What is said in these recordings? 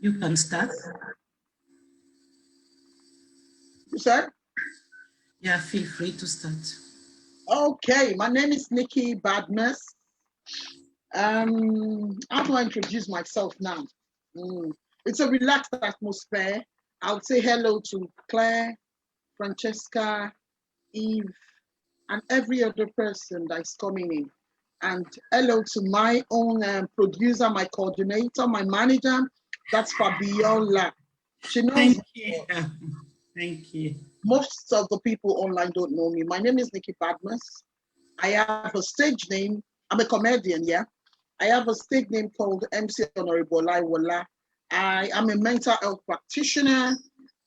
You can start. Sir? Yeah, feel free to start. Okay, my name is Nike Badmus. How do I introduce myself now? It's a relaxed atmosphere. I would say hello to Claire, Francesca, Eve, and every other person that's coming in. And hello to my own producer, my coordinator, my manager. That's Fabiola. She knows. Thank you. Thank you. Most of the people online don't know me. My name is Nike Badmus. I have a stage name. I'm a comedian, yeah. I have a stage name called MC Honorable Wala. I am a mental health practitioner.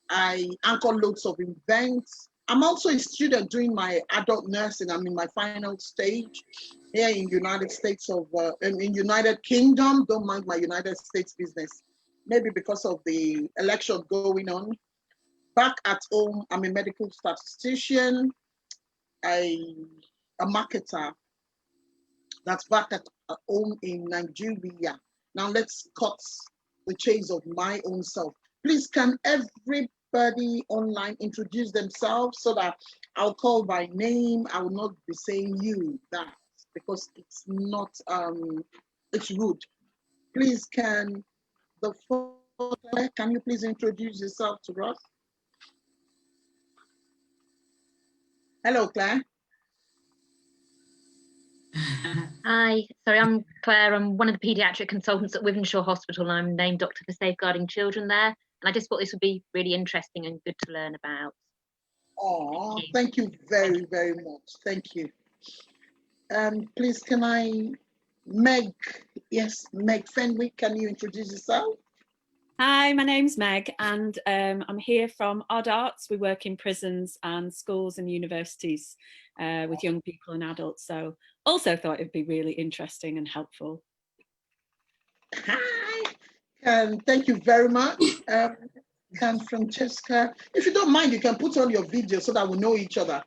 I anchor loads of events. I'm also a student doing my adult nursing. I'm in my final stage here in United States in United Kingdom. Don't mind my United States business. Maybe because of the election going on. Back at home, I'm a medical statistician. I a marketer that's back at home in Nigeria. Now let's cut the chase of my own self. Please, can everybody online introduce themselves so that I'll call by name? I will not be saying you that because it's not it's rude. Please, can you please introduce yourself to us? Hello, Claire. Hi, sorry, I'm Claire. I'm one of the paediatric consultants at Wythenshawe Hospital, and I'm named Doctor for Safeguarding Children there. And I just thought this would be really interesting and good to learn about. Oh, thank you very, very much. Thank you. Please, can I, Meg, yes, Meg Fenwick, can you introduce yourself? Hi, my name's Meg, and I'm here from Odd Arts. We work in prisons and schools and universities with young people and adults. So also thought it'd be really interesting and helpful. Hi, and thank you very much. Can Francesca, if you don't mind, you can put on your video so that we know each other.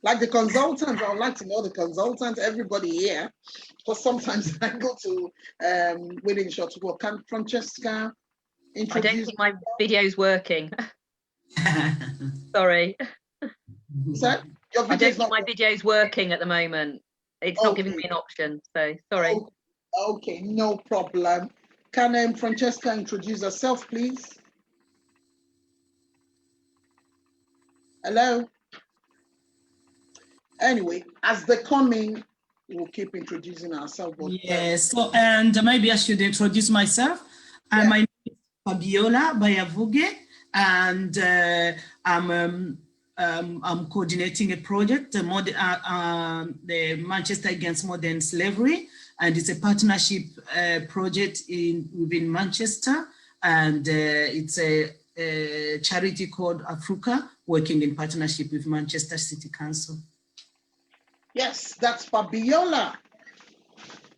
Like the consultants, I would like to know the consultants, everybody here, because sometimes I go to Wythenshawe to work. Can Francesca introduce? I don't think my video's working. Sorry. Sir, your I don't think my video's working at the moment. It's not giving me an option, so sorry. Okay, no problem. Can Francesca introduce herself, please? Hello? Anyway, as they come in, we'll keep introducing ourselves. Yes, so, and maybe I should introduce myself. Yeah. My name is Fabiola Bayavuge, and I'm coordinating a project, the Manchester Against Modern Slavery, and it's a partnership project within Manchester, and it's a charity called Africa, working in partnership with Manchester City Council. Yes, that's Fabiola.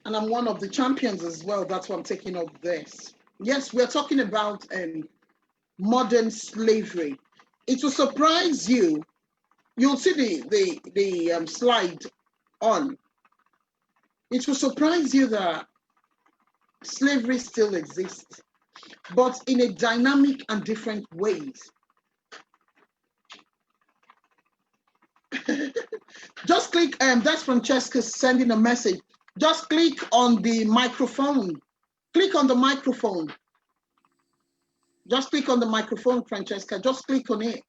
And I'm one of the champions as well. That's why I'm taking up this. Yes, we're talking about modern slavery. It will surprise you. You'll see the slide on. It will surprise you that slavery still exists, but in a dynamic and different ways. Just click, that's Francesca sending a message. Just click on the microphone. Click on the microphone. Just click on the microphone, Francesca. Just click on it.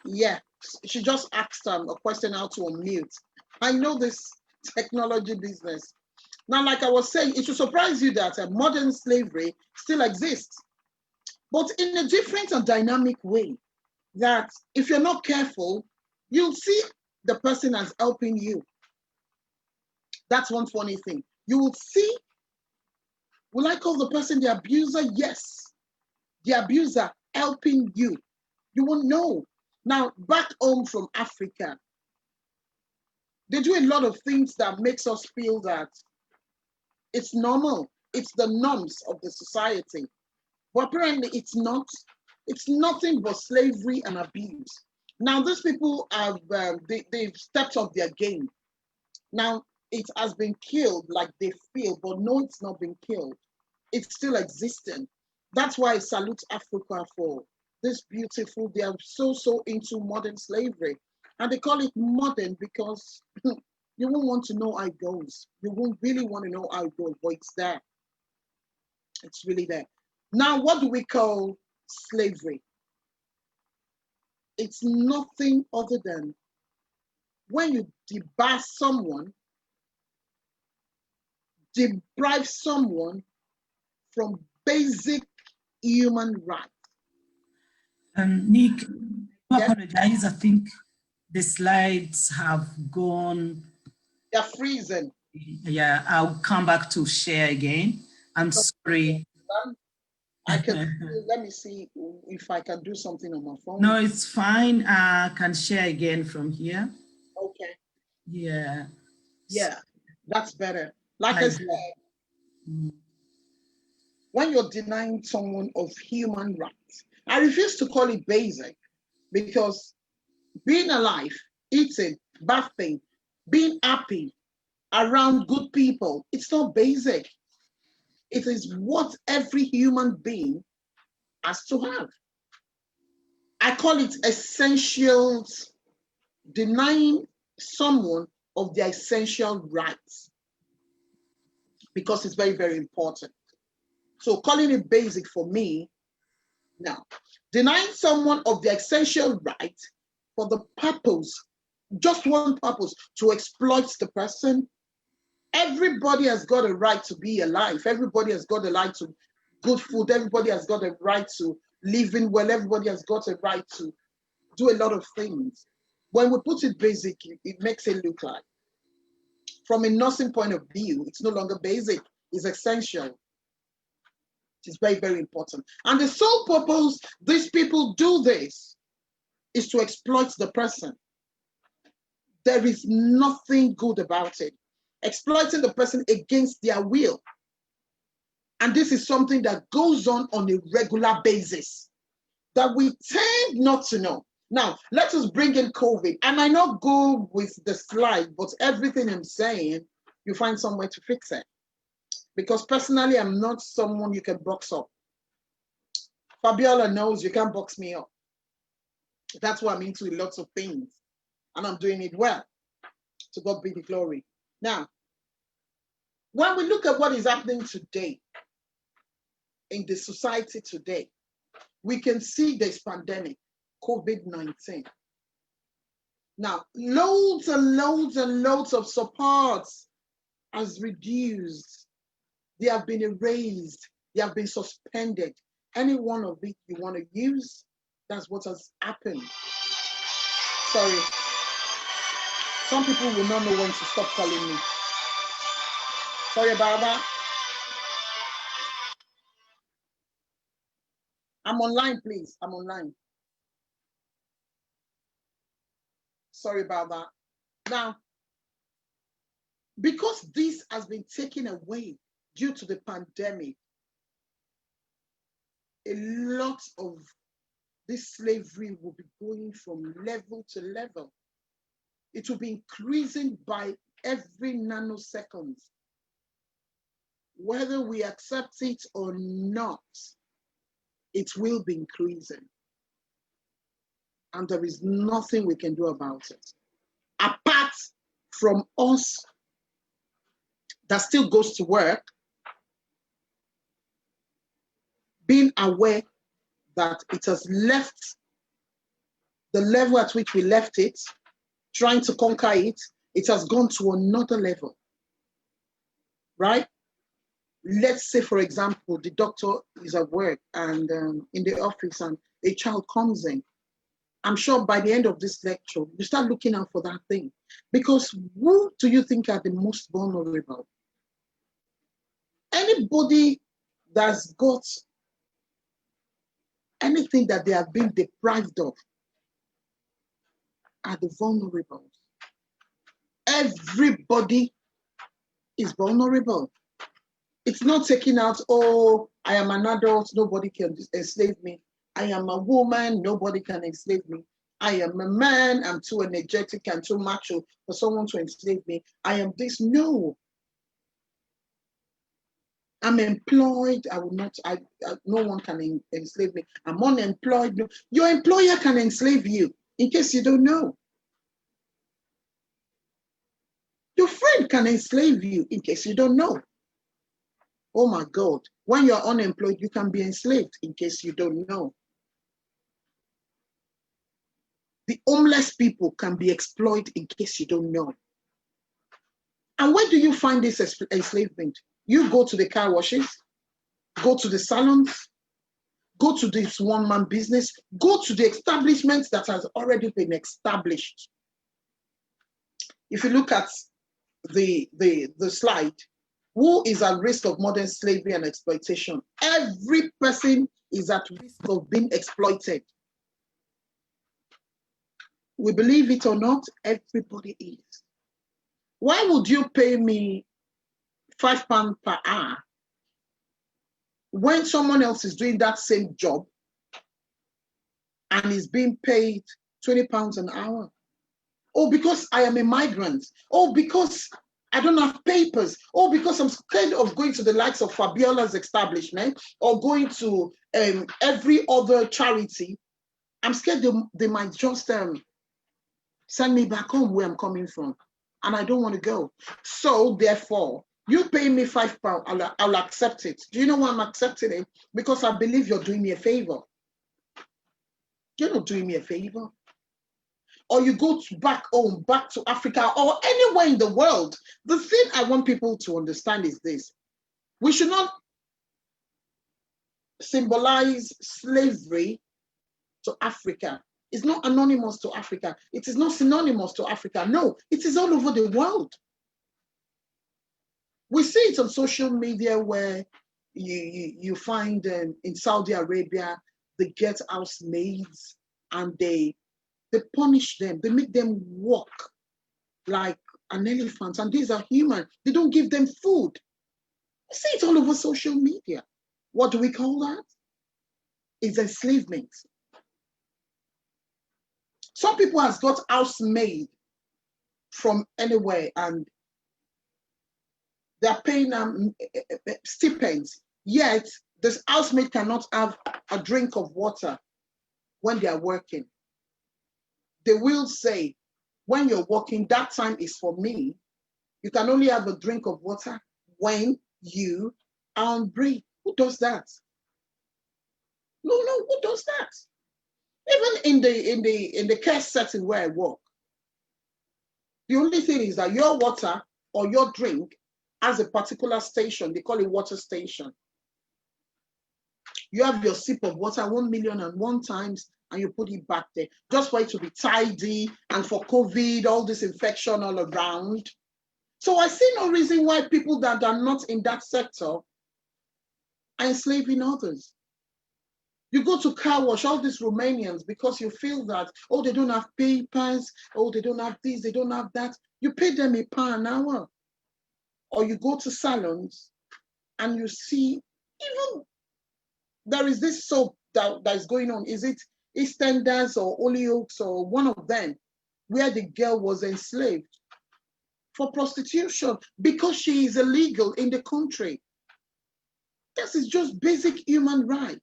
Yeah, she just asked a question how to unmute. I know this technology business. Now, like I was saying, it should surprise you that modern slavery still exists, but in a different and dynamic way. That if you're not careful, you'll see the person as helping you. That's one funny thing. You will see, will I call the person the abuser? Yes, the abuser helping you. You won't know. Now, back home from Africa, they do a lot of things that makes us feel that it's normal. It's the norms of the society. But apparently it's not. It's nothing but slavery and abuse. Now, these people have, they've stepped up their game. Now, it has been killed like they feel, but no, it's not been killed. It's still existing. That's why I salute Africa for this beautiful, they are so into modern slavery. And they call it modern because you won't want to know how it goes. You won't really want to know how it goes, but it's there. It's really there. Now, what do we call slavery? It's nothing other than when you debar someone, deprive someone from basic human rights. Nick, I apologize. I think the slides have gone. They're freezing. Yeah, I'll come back to share again. I'm sorry. I can, let me see if I can do something on my phone. No, it's fine. I can share again from here. Okay. Yeah. Yeah, that's better. Like I said, when you're denying someone of human rights, I refuse to call it basic because being alive, eating, bathing, being happy around good people, it's not basic. It is what every human being has to have. I call it essentials, denying someone of their essential rights because it's very, very important. So calling it basic for me, now, denying someone of their essential right for the purpose, just one purpose, to exploit the person. Everybody has got a right to be alive. Everybody has got a right to good food. Everybody has got a right to living well. Everybody has got a right to do a lot of things. When we put it basic, it makes it look like, from a nursing point of view, it's no longer basic, it's essential. It is very, very important. And the sole purpose these people do this is to exploit the person. There is nothing good about it. Exploiting the person against their will. And this is something that goes on a regular basis that we tend not to know. Now, let us bring in COVID. I might not go with the slide, but everything I'm saying, you find somewhere to fix it. Because personally, I'm not someone you can box up. Fabiola knows you can't box me up. That's why I'm into lots of things. And I'm doing it well. To God be the glory. Now, when we look at what is happening today, in the society today, we can see this pandemic, COVID-19. Now, loads and loads and loads of supports has reduced. They have been erased. They have been suspended. Any one of it you want to use, that's what has happened. Sorry. Some people will not know when to stop calling me. Sorry about that. I'm online, please. I'm online. Sorry about that. Now, because this has been taken away due to the pandemic, a lot of this slavery will be going from level to level. It will be increasing by every nanosecond. Whether we accept it or not, it will be increasing. And there is nothing we can do about it. Apart from us that still goes to work, being aware that it has left the level at which we left it, trying to conquer it, it has gone to another level, right? Let's say, for example, the doctor is at work and in the office and a child comes in. I'm sure by the end of this lecture, you start looking out for that thing. Because who do you think are the most vulnerable? Anybody that's got anything that they have been deprived of are the vulnerable. Everybody is vulnerable. It's not taking out, oh, I am an adult, nobody can enslave me. I am a woman, nobody can enslave me. I am a man, I'm too energetic and too macho for someone to enslave me. I am this, no. I'm employed. I will not, no one can enslave me. I'm unemployed. No. Your employer can enslave you, in case you don't know. Your friend can enslave you, in case you don't know. Oh my God, when you're unemployed, you can be enslaved, in case you don't know. The homeless people can be exploited, in case you don't know. And where do you find this enslavement? You go to the car washes, go to the salons, go to this one-man business, go to the establishments that has already been established. If you look at the slide, who is at risk of modern slavery and exploitation? Every person is at risk of being exploited. We believe it or not, everybody is. Why would you pay me £5 per hour when someone else is doing that same job and is being paid £20 an hour? Oh, because I am a migrant. Oh, because I don't have papers. Oh, because I'm scared of going to the likes of Fabiola's establishment or going to every other charity. I'm scared they might just send me back home where I'm coming from. And I don't want to go. So therefore, you pay me £5, I'll accept it. Do you know why I'm accepting it? Because I believe you're doing me a favor. You're not doing me a favor. Or you go back home, back to Africa, or anywhere in the world. The thing I want people to understand is this. We should not symbolize slavery to Africa. It's not anonymous to Africa. It is not synonymous to Africa. No, it is all over the world. We see it on social media where you find in Saudi Arabia, they get housemaids and they punish them. They make them walk like an elephant. And these are human. They don't give them food. We see it all over social media. What do we call that? It's enslavement. Some people has got housemaid from anywhere and they're paying them stipends. Yet this housemaid cannot have a drink of water when they are working. They will say, when you're working, that time is for me. You can only have a drink of water when you are on break. Who does that? No, who does that? Even in the care setting where I work, the only thing is that your water or your drink has a particular station. They call it water station. You have your sip of water 1,000,001 times and you put it back there just for it to be tidy and for COVID, all this infection all around. So I see no reason why people that are not in that sector are enslaving others. You go to car wash, all these Romanians, because you feel that, oh, they don't have papers, oh, they don't have this, they don't have that. You pay them £1 an hour. Or you go to salons and you see, even there is this soap that is going on. Is it EastEnders or Hollyoaks or one of them, where the girl was enslaved for prostitution because she is illegal in the country? This is just basic human rights.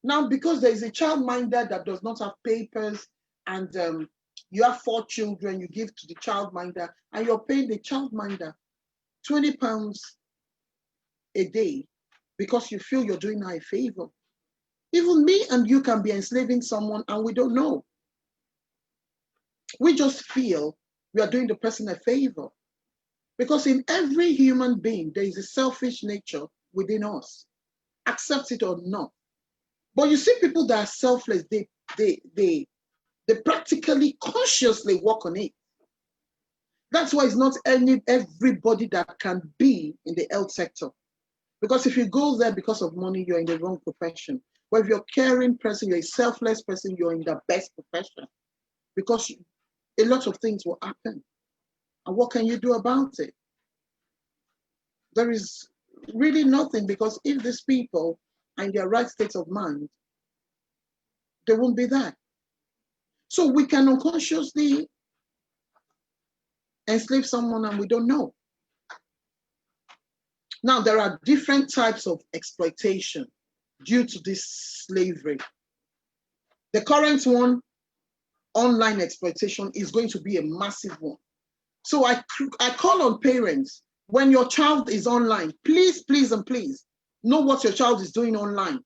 Now, because there is a childminder that does not have papers and you have 4 children, you give to the childminder and you're paying the childminder £20 a day because you feel you're doing her a favor. Even me and you can be enslaving someone and we don't know. We just feel we are doing the person a favor. Because in every human being, there is a selfish nature within us, accept it or not. But you see people that are selfless, they practically consciously work on it. That's why it's not everybody that can be in the health sector. Because if you go there because of money, you're in the wrong profession. But if you're a caring person, you're a selfless person, you're in the best profession. Because a lot of things will happen. And what can you do about it? There is really nothing, because if these people are in their right state of mind, they won't be there. So we can unconsciously enslave someone and we don't know. Now, there are different types of exploitation due to this slavery. The current one, online exploitation, is going to be a massive one. So I call on parents, when your child is online, please, please, and please, know what your child is doing online.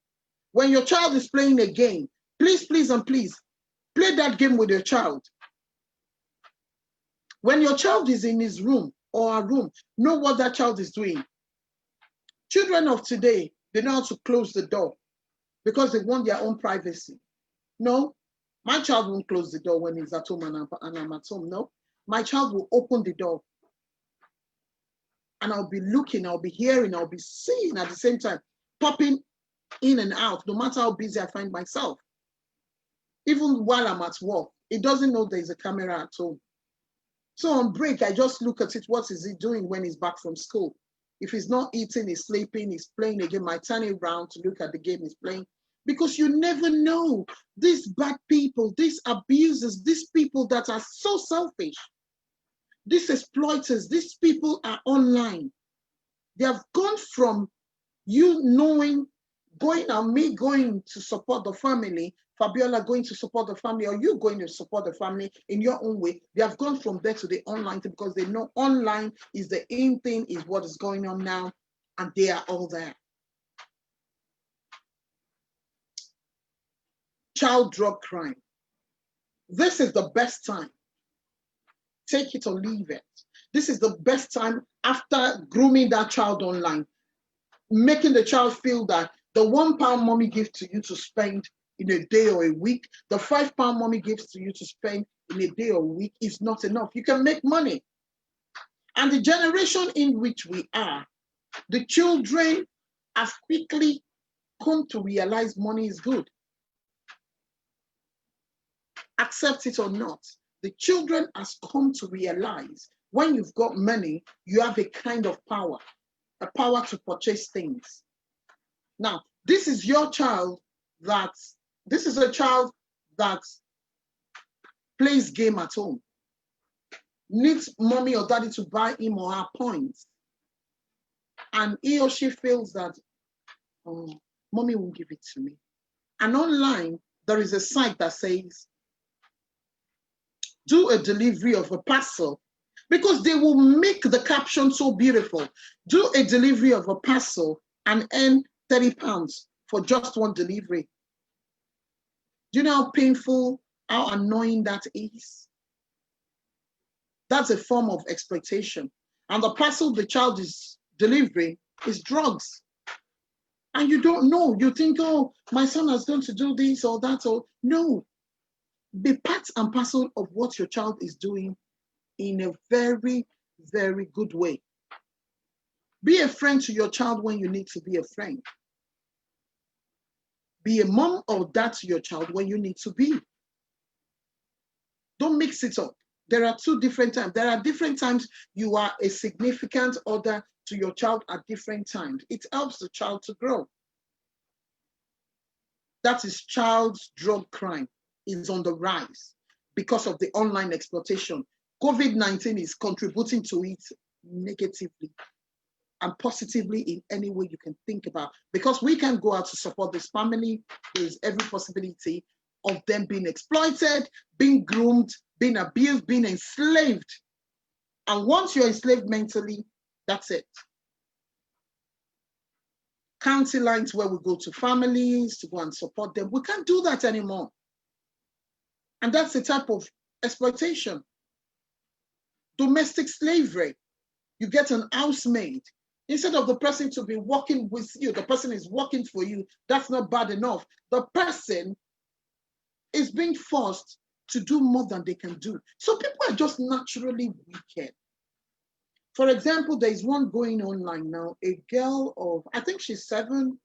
When your child is playing a game, please, please, and please, play that game with your child. When your child is in his room or her room, know what that child is doing. Children of today, they know how to close the door because they want their own privacy. No, my child won't close the door when he's at home and I'm at home. No, my child will open the door. And I'll be looking, I'll be hearing, I'll be seeing at the same time, popping in and out, no matter how busy I find myself. Even while I'm at work, it doesn't know there's a camera at home. So on break, I just look at it. What is he doing when he's back from school? If he's not eating, he's sleeping, he's playing a game, I turn it around to look at the game he's playing. Because you never know. These bad people, these abusers, these people that are so selfish, these exploiters, these people are online. They have gone from you knowing, going to support the family, Fabiola going to support the family, or you going to support the family in your own way. They have gone from there to the online thing because they know online is the in thing, is what is going on now, and they are all there. Child drug crime. This is the best time. Take it or leave it. This is the best time after grooming that child online, making the child feel that the £1 mommy gives to you to spend in a day or a week, the £5 mommy gives to you to spend in a day or a week is not enough. You can make money. And the generation in which we are, the children have quickly come to realize money is good. Accept it or not, the children has come to realize when you've got money, you have a kind of power, a power to purchase things. Now, this is your child this is a child that plays game at home, needs mommy or daddy to buy him or her points. And he or she feels that, oh, mommy won't give it to me. And online, there is a site that says, do a delivery of a parcel, because they will make the caption so beautiful. Do a delivery of a parcel and earn £30 for just one delivery. Do you know how painful, how annoying that is? That's a form of exploitation. And the parcel the child is delivering is drugs. And you don't know. You think, oh, my son is going to do this or that. Or no. Be part and parcel of what your child is doing in a very, very good way. Be a friend to your child when you need to be a friend. Be a mom or dad to your child when you need to be. Don't mix it up. There are two different times. There are different times you are a significant other to your child at different times. It helps the child to grow. That is child's drug crime is on the rise because of the online exploitation. COVID-19 is contributing to it negatively and positively in any way you can think about. Because we can go out to support this family, there's every possibility of them being exploited, being groomed, being abused, being enslaved. And once you're enslaved mentally, that's it. County lines where we go to families to go and support them, we can't do that anymore. And that's the type of exploitation. Domestic slavery. You get an housemaid. Instead of the person to be working with you, the person is working for you. That's not bad enough. The person is being forced to do more than they can do. So people are just naturally wicked. For example, there is one going online now, a girl of, I think she's 7.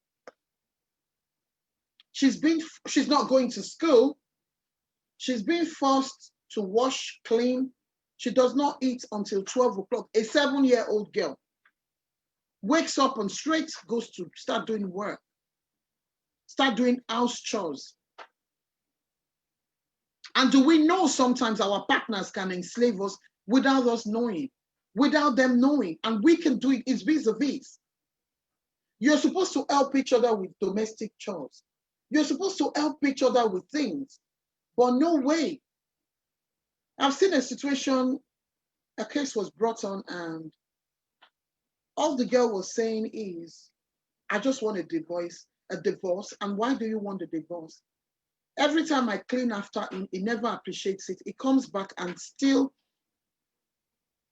She's not going to school. She's being forced to wash, clean. She does not eat until 12 o'clock. A 7-year-old girl wakes up and straight goes to start doing work, start doing house chores. And do we know sometimes our partners can enslave us without us knowing, without them knowing, and we can do it, it's vis-a-vis. You're supposed to help each other with domestic chores. You're supposed to help each other with things, but no way. I've seen a situation, a case was brought on, and all the girl was saying is, I just want a divorce. And why do you want a divorce? Every time I clean after him, he never appreciates it. He comes back and still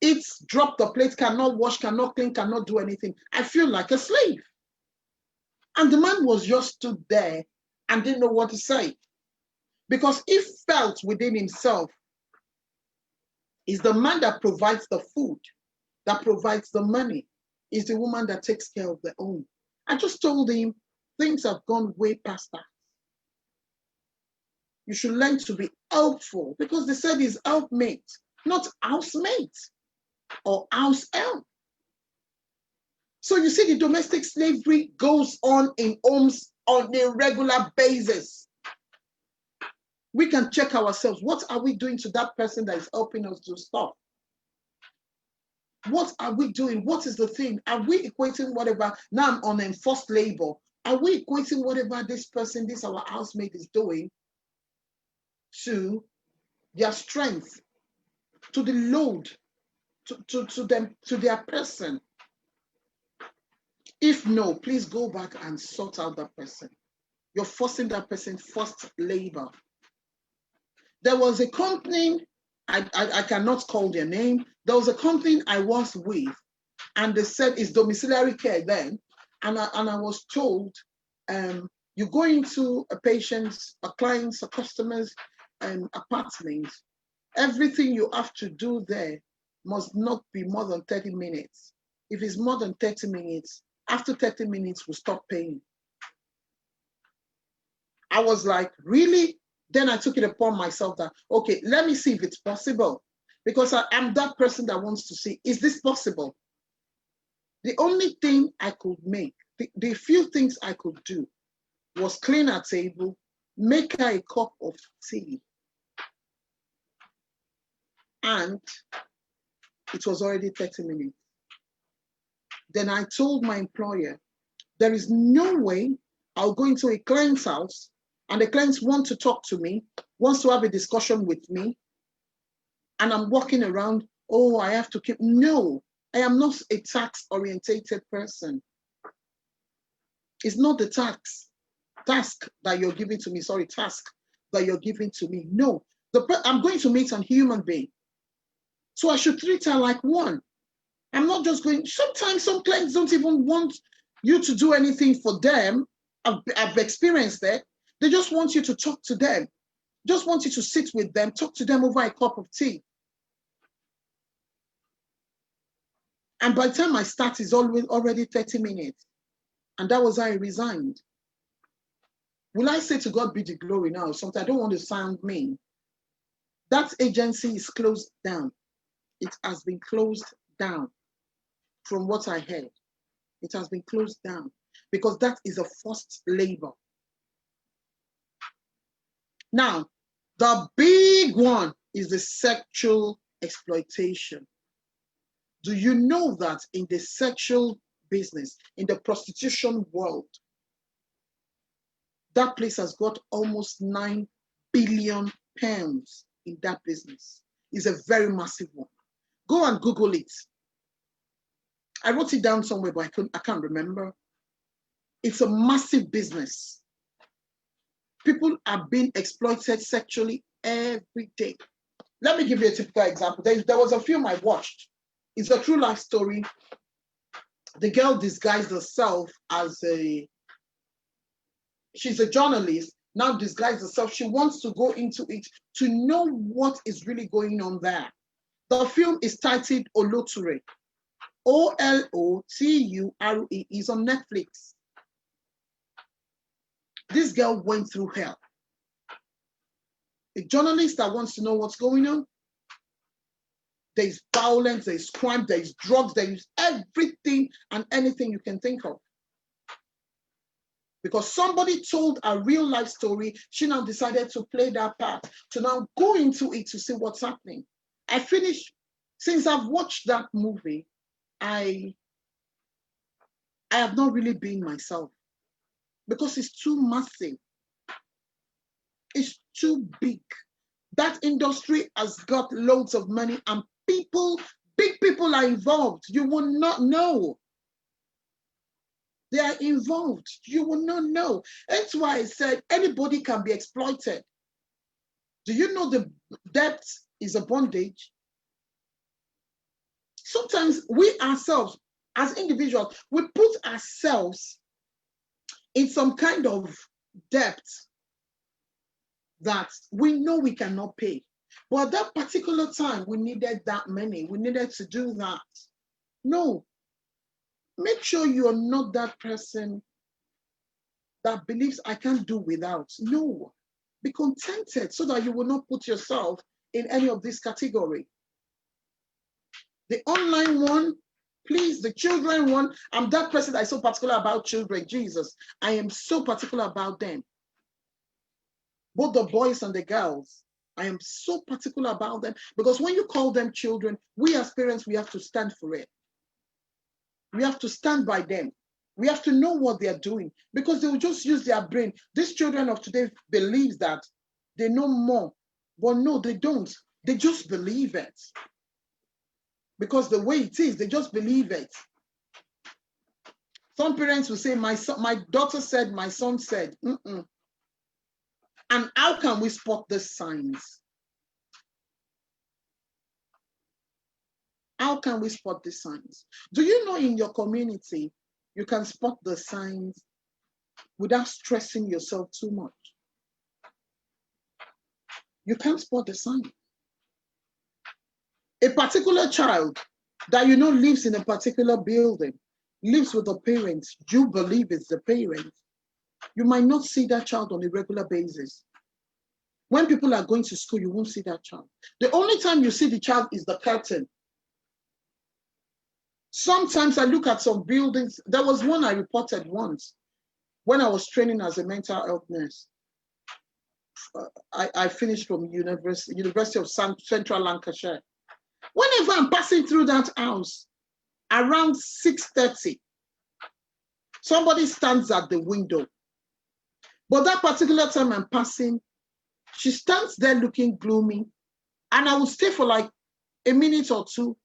eats, drop the plate, cannot wash, cannot clean, cannot do anything. I feel like a slave. And the man was just stood there and didn't know what to say. Because he felt within himself, is the man that provides the food, that provides the money, is the woman that takes care of the home. I just told him, things have gone way past that. You should learn to be helpful, because they said he's helpmate, not housemate or house help. So you see, the domestic slavery goes on in homes on a regular basis. We can check ourselves. What are we doing to that person that is helping us do stuff? What are we doing? What is the thing? Are we equating whatever? Now I'm on enforced labor. Are we equating whatever this person, this our housemate is doing to their strength, to the load, to them, to their person? If no, please go back and sort out that person. You're forcing that person forced labor. There was a company, I cannot call their name. There was a company I was with, and they said it's domiciliary care then. And I was told, you go into a patient's, a client's, a customer's apartment, everything you have to do there must not be more than 30 minutes. If it's more than 30 minutes, after 30 minutes, we'll stop paying. I was like, really? Then I took it upon myself that, okay, let me see if it's possible. Because I am that person that wants to see, is this possible? The only thing I could make, the few things I could do was clean her table, make her a cup of tea. And it was already 30 minutes. Then I told my employer, there is no way I'll go into a client's house and the clients want to talk to me, wants to have a discussion with me, and I'm walking around, oh, I have to keep, no, I am not a task-orientated person. It's not the task that you're giving to me, task that you're giving to me. No, I'm going to meet a human being. So I should treat her like one. I'm not just going, sometimes some clients don't even want you to do anything for them. I've experienced that. They just want you to talk to them. Just want you to sit with them, talk to them over a cup of tea. And by the time I start, it's already 30 minutes. And that was how I resigned. Will I say to God be the glory now? Sometimes I don't want to sound mean. That agency is closed down. It has been closed down. From what I heard, it has been closed down because that is a forced labor. Now, the big one is the sexual exploitation. Do you know that in the sexual business, in the prostitution world, that place has got almost £9 billion in that business? It's a very massive one. Go and Google it. I wrote it down somewhere, but I can't remember. It's a massive business. People are being exploited sexually every day. Let me give you a typical example. There was a film I watched. It's a true life story. The girl disguised herself as she's a journalist, now disguised herself. She wants to go into it to know what is really going on there. The film is titled Oloture. Oloture is on Netflix. This girl went through hell. A journalist that wants to know what's going on. There's violence, there's crime, there's drugs, there's everything and anything you can think of. Because somebody told a real life story, she now decided to play that part, to now go into it to see what's happening. I finished, since I've watched that movie, I I have not really been myself because it's too massive. It's too big. That industry has got loads of money and people, big people are involved. You will not know. They are involved. You will not know. That's why I said anybody can be exploited. Do you know the debt is a bondage? Sometimes we ourselves, as individuals, we put ourselves in some kind of debt that we know we cannot pay. But at that particular time, we needed that money. We needed to do that. No. Make sure you're not that person that believes I can't do without. No. Be contented so that you will not put yourself in any of this category. The online one, please, the children one, I'm that person that is so particular about children, Jesus. I am so particular about them. Both the boys and the girls. I am so particular about them because when you call them children, we as parents, we have to stand for it. We have to stand by them. We have to know what they are doing because they will just use their brain. These children of today believe that they know more, but no, they don't. They just believe it. Because the way it is, they just believe it. Some parents will say, my daughter said, my son said. And how can we spot the signs? How can we spot the signs? Do you know in your community, you can spot the signs without stressing yourself too much? You can't spot the signs. A particular child that you know lives in a particular building, lives with the parents, you believe it's the parents. You might not see that child on a regular basis. When people are going to school, you won't see that child. The only time you see the child is the curtain. Sometimes I look at some buildings. There was one I reported once when I was training as a mental health nurse. I finished from University of Central Lancashire. Whenever I'm passing through that house, around 6:30, somebody stands at the window. But that particular time I'm passing, she stands there looking gloomy. And I will stay for like a minute or two.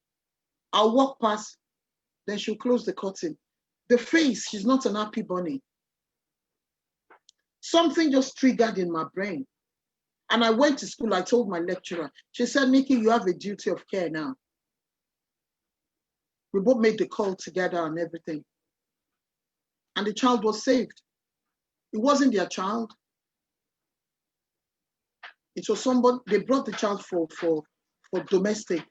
I'll walk past, then she'll close the curtain. The face, she's not an happy bunny. Something just triggered in my brain. And I went to school, I told my lecturer. She said, Nikki, you have a duty of care now. We both made the call together and everything. And the child was saved. It wasn't their child. It was somebody, they brought the child for domestic.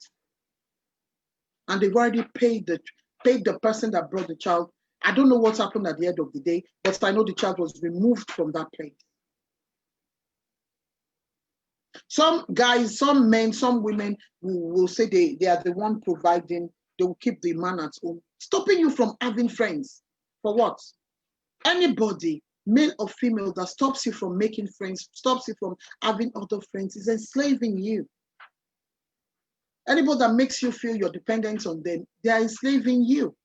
And they've already paid the person that brought the child. I don't know what happened at the end of the day, but I know the child was removed from that place. Some guys, some men, some women will say they are the one providing, they will keep the man at home, stopping you from having friends. For what? Anybody, male or female, that stops you from making friends, stops you from having other friends, is enslaving you. Anybody that makes you feel you're dependent on them, they are enslaving you.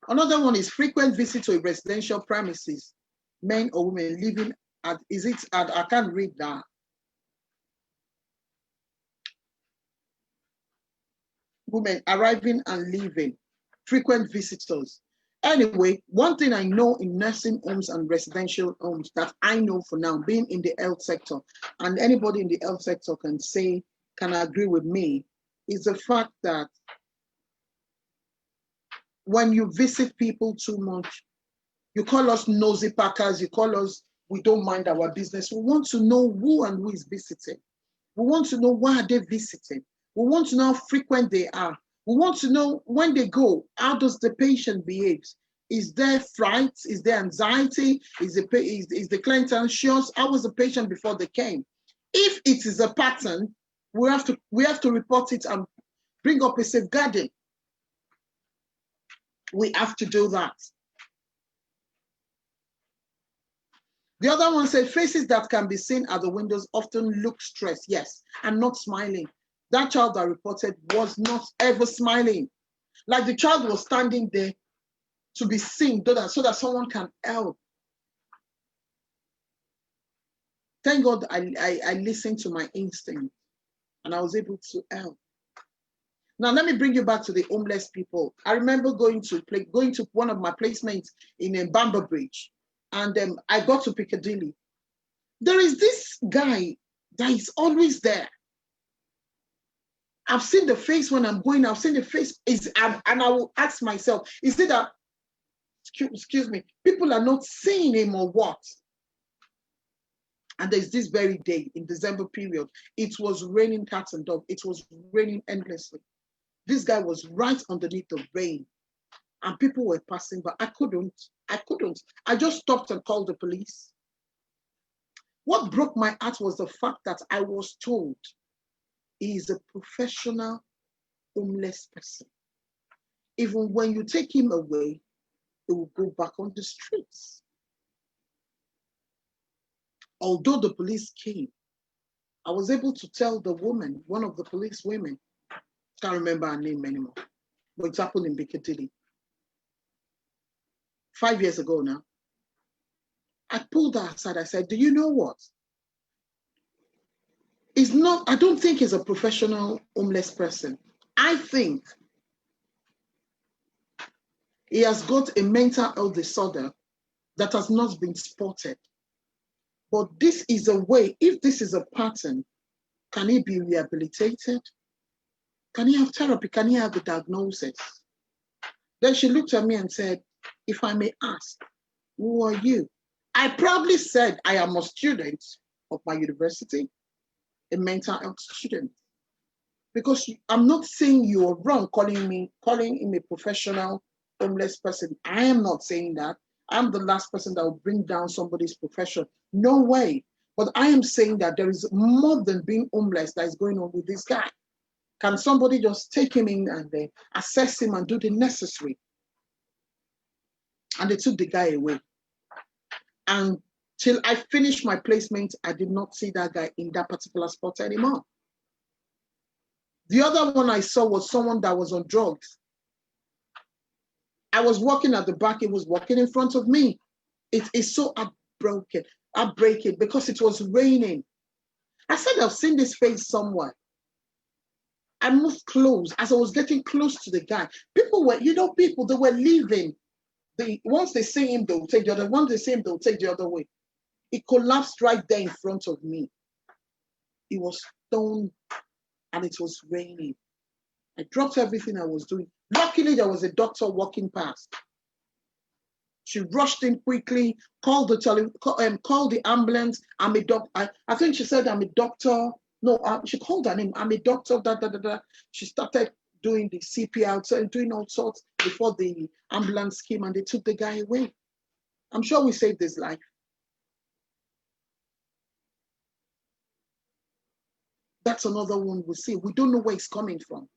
Another one is frequent visit to a residential premises, men or women living at, I can't read that. Women arriving and leaving, frequent visitors. Anyway, one thing I know in nursing homes and residential homes that I know for now, being in the health sector, and anybody in the health sector can agree with me, is the fact that when you visit people too much, you call us nosy packers, you call us, we don't mind our business. We want to know who and who is visiting. We want to know why are they visiting. We want to know how frequent they are. We want to know when they go, how does the patient behave? Is there fright? Is there anxiety? Is the client anxious? How was the patient before they came? If it is a pattern, we have to report it and bring up a safeguarding. We have to do that. The other one said, faces that can be seen at the windows often look stressed. Yes, and not smiling. That child that reported was not ever smiling. Like the child was standing there to be seen so that someone can help. Thank God I listened to my instinct and I was able to help. Now, let me bring you back to the homeless people. I remember going to one of my placements in Bamber Bridge, and I got to Piccadilly. There is this guy that is always there. I've seen the face when I'm going, I've seen the face, and I will ask myself, is it that, excuse me, people are not seeing him or what? And there's this very day in December period, it was raining cats and dogs. It was raining endlessly. This guy was right underneath the rain and people were passing, but I couldn't. I just stopped and called the police. What broke my heart was the fact that I was told he is a professional homeless person. Even when you take him away, he will go back on the streets. Although the police came, I was able to tell the woman, one of the police women, can't remember her name anymore, but it happened in Piccadilly 5 years ago now. I pulled her aside. I said, do you know what? I don't think he's a professional homeless person. I think he has got a mental health disorder that has not been spotted. But this is a way, if this is a pattern, can he be rehabilitated? Can he have therapy? Can he have a diagnosis? Then she looked at me and said, if I may ask, who are you? I proudly said, I am a student of my university, a mental health student. Because I'm not saying you are wrong calling him a professional homeless person. I am not saying that. I'm the last person that will bring down somebody's profession. No way. But I am saying that there is more than being homeless that is going on with this guy. Can somebody just take him in and assess him and do the necessary? And they took the guy away. And till I finished my placement, I did not see that guy in that particular spot anymore. The other one I saw was someone that was on drugs. I was walking at the back, it was walking in front of me. It is so heartbreaking because it was raining. I said, I've seen this face somewhere. I moved close. As I was getting close to the guy, people, they were leaving. Once they see him, they'll take the other. Once they see him, they'll take the other way. It collapsed right there in front of me. It was stone and it was raining. I dropped everything I was doing. Luckily, there was a doctor walking past. She rushed in quickly, called the ambulance. I'm a doctor. I think she said, I'm a doctor. No, she called her name. I'm a doctor. She started doing the CPR, doing all sorts before the ambulance came and they took the guy away. I'm sure we saved his life. That's another one we see. We don't know where it's coming from.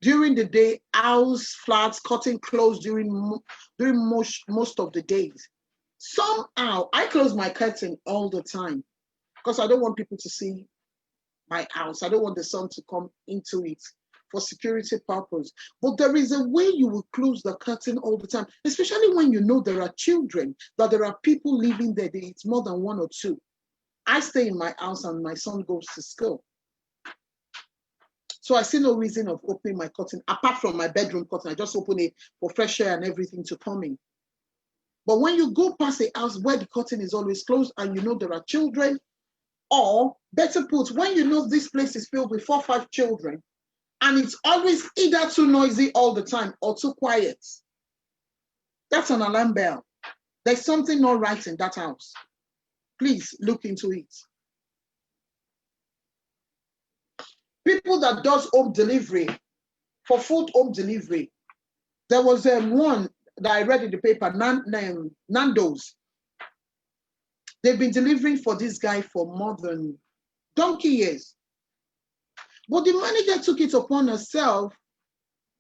During the day, house, flats, cutting clothes during most of the days. Somehow, I close my curtain all the time because I don't want people to see my house. I don't want the sun to come into it for security purpose. But there is a way you will close the curtain all the time, especially when you know there are children, that there are people living there. It's more than one or two. I stay in my house and my son goes to school. So I see no reason of opening my curtain, apart from my bedroom curtain. I just open it for fresh air and everything to come in. But when you go past a house where the curtain is always closed and you know there are children, or better put, when you know this place is filled with 4 or 5 children, and it's always either too noisy all the time or too quiet, that's an alarm bell. There's something not right in that house. Please look into it. People that does home delivery, for food home delivery, there was one that I read in the paper, Nando's. They've been delivering for this guy for more than donkey years. But the manager took it upon herself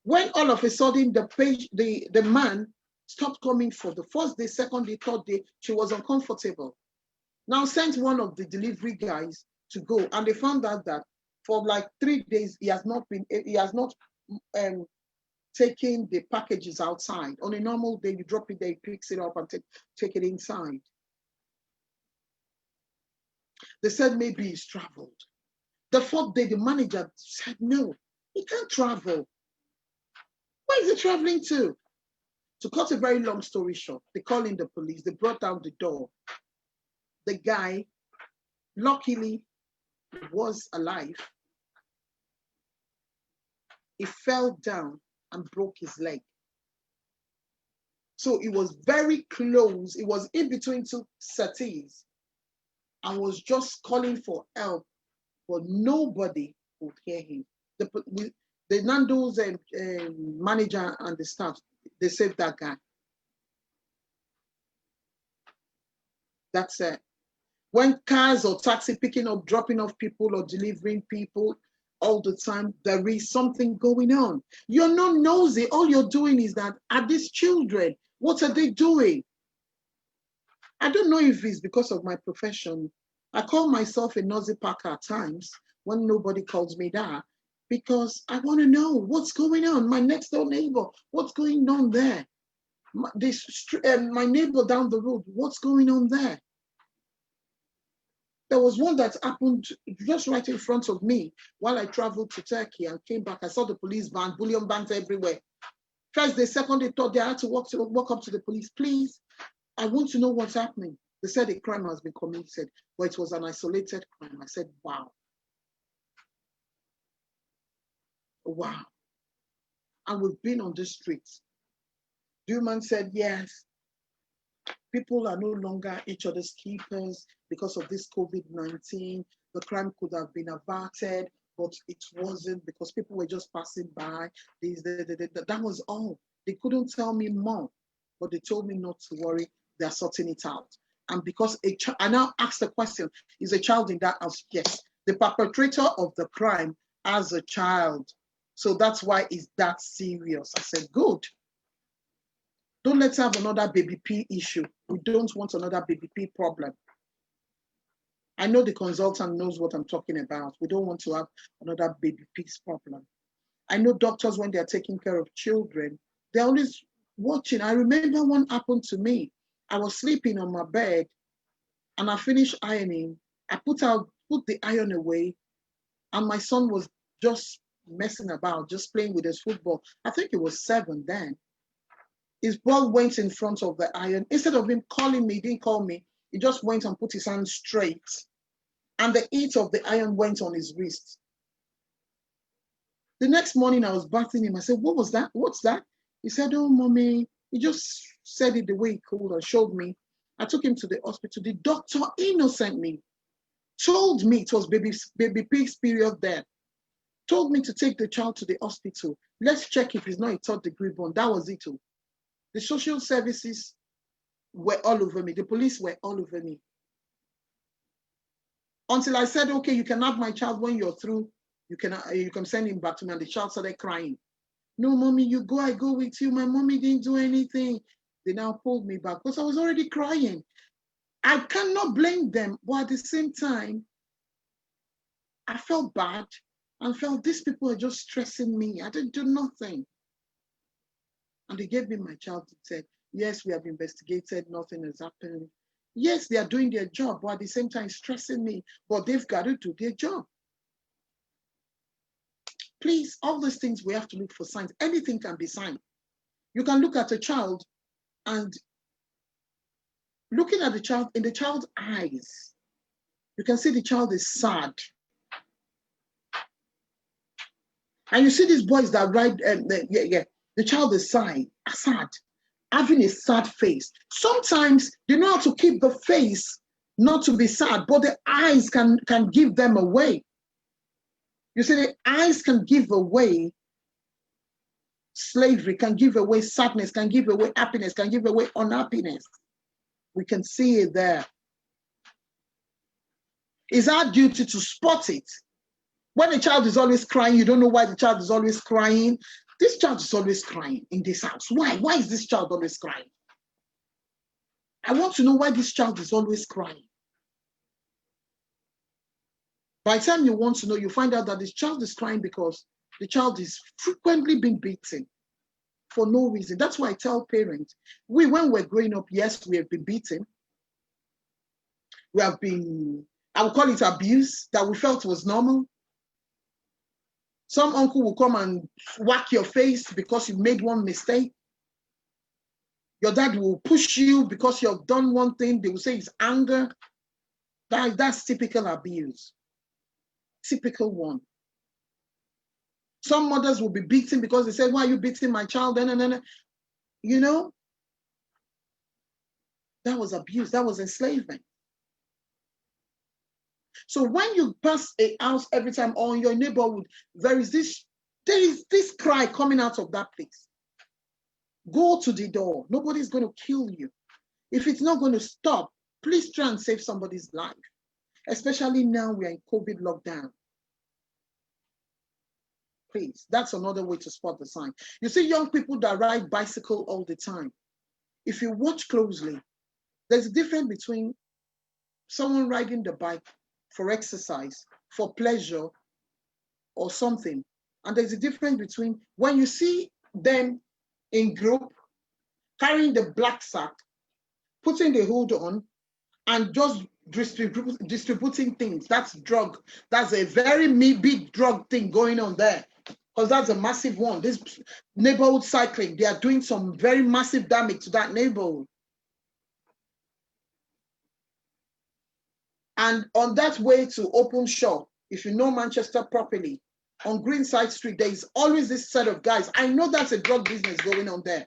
when all of a sudden the man stopped coming for the first day, second day, third day. She was uncomfortable. Now sent one of the delivery guys to go, and they found out that for like 3 days he has not taking the packages outside. On a normal day, you drop it there, he picks it up and take it inside. They said maybe he's traveled. The fourth day, the manager said, no, he can't travel. Where is he traveling to? To cut a very long story short, they called in the police. They brought down the door. The guy, luckily, was alive. He fell down and broke his leg. So it was very close. It was in between two settees and was just calling for help, but nobody would hear him. The Nando's manager and the staff, they saved that guy. That's it. When cars or taxi picking up, dropping off people or delivering people all the time, there is something going on. You're not nosy. All you're doing is that, are these children? What are they doing? I don't know if it's because of my profession. I call myself a nosy packer at times when nobody calls me that, because I want to know what's going on. My next door neighbor, what's going on there? My neighbor down the road, what's going on there? There was one that happened just right in front of me while I traveled to Turkey and came back. I saw the police van, bullion banks everywhere. First day, second day, third day, I had to walk up to the police. Please, I want to know what's happening. They said a crime has been committed, but it was an isolated crime. I said, wow. Wow. And we've been on the streets. The man said, yes, people are no longer each other's keepers because of this COVID-19. The crime could have been averted, but it wasn't because people were just passing by. That was all. They couldn't tell me more, but they told me not to worry. They're sorting it out. And because I now asked the question, is a child in that house? Yes. The perpetrator of the crime as a child. So that's why it's that serious. I said, good. Don't let's have another baby P issue. We don't want another baby P problem. I know the consultant knows what I'm talking about. We don't want to have another baby P problem. I know doctors, when they're taking care of children, they're always watching. I remember one happened to me. I was sleeping on my bed and I finished ironing. I put the iron away, and my son was just messing about, just playing with his football. I think he was 7 then. His ball went in front of the iron. Instead of him calling me, he didn't call me. He just went and put his hand straight. And the heat of the iron went on his wrist. The next morning, I was bathing him. I said, what was that? What's that? He said, oh, mommy. He just said it the way he could and showed me. I took him to the hospital. The doctor innocently told me it was baby P's period then. Told me to take the child to the hospital. Let's check if it's not a 3rd degree burn. That was it too. The social services were all over me. The police were all over me. Until I said, okay, you can have my child when you're through. You can send him back to me. And the child started crying. No, mommy, you go, I go with you. My mommy didn't do anything. They now pulled me back because I was already crying. I cannot blame them. But at the same time, I felt bad and felt these people are just stressing me. I didn't do nothing. And they gave me my child and said, yes, we have investigated, nothing has happened. Yes, they are doing their job, but at the same time stressing me, but they've got to do their job. Please, all these things we have to look for signs. Anything can be sign. You can look at a child and looking at the child, in the child's eyes, you can see the child is sad. And you see these boys that ride, the child is sad, having a sad face. Sometimes they know how to keep the face not to be sad, but the eyes can give them away. You see, the eyes can give away slavery, can give away sadness, can give away happiness, can give away unhappiness. We can see it there. It's our duty to spot it. When a child is always crying, you don't know why the child is always crying. This child is always crying in this house. Why? Why is this child always crying? I want to know why this child is always crying. By the time you want to know, you find out that this child is crying because the child is frequently being beaten. for no reason. That's why I tell parents, when we're growing up, yes, we have been beaten. We have been, I would call it abuse, that we felt was normal. Some uncle will come and whack your face because you made one mistake. Your dad will push you because you've done one thing. They will say it's anger. That's typical abuse. Typical one. Some mothers will be beaten because they say, why are you beating my child? You know, that was abuse. That was enslavement. So when you pass a house every time, or in your neighborhood, there is this cry coming out of that place. Go to the door. Nobody's going to kill you. If it's not going to stop, please try and save somebody's life. Especially now we are in COVID lockdown. Please, that's another way to spot the sign. You see young people that ride bicycle all the time. If you watch closely, there's a difference between someone riding the bike for exercise, for pleasure, or something. And there's a difference between when you see them in group, carrying the black sack, putting the hood on, and just distributing things. That's drug. That's a very big drug thing going on there. Because that's a massive one. This neighborhood cycling, they are doing some very massive damage to that neighborhood. And on that way to Open Shore, if you know Manchester properly, on Greenside Street, there is always this set of guys. I know that's a drug business going on there.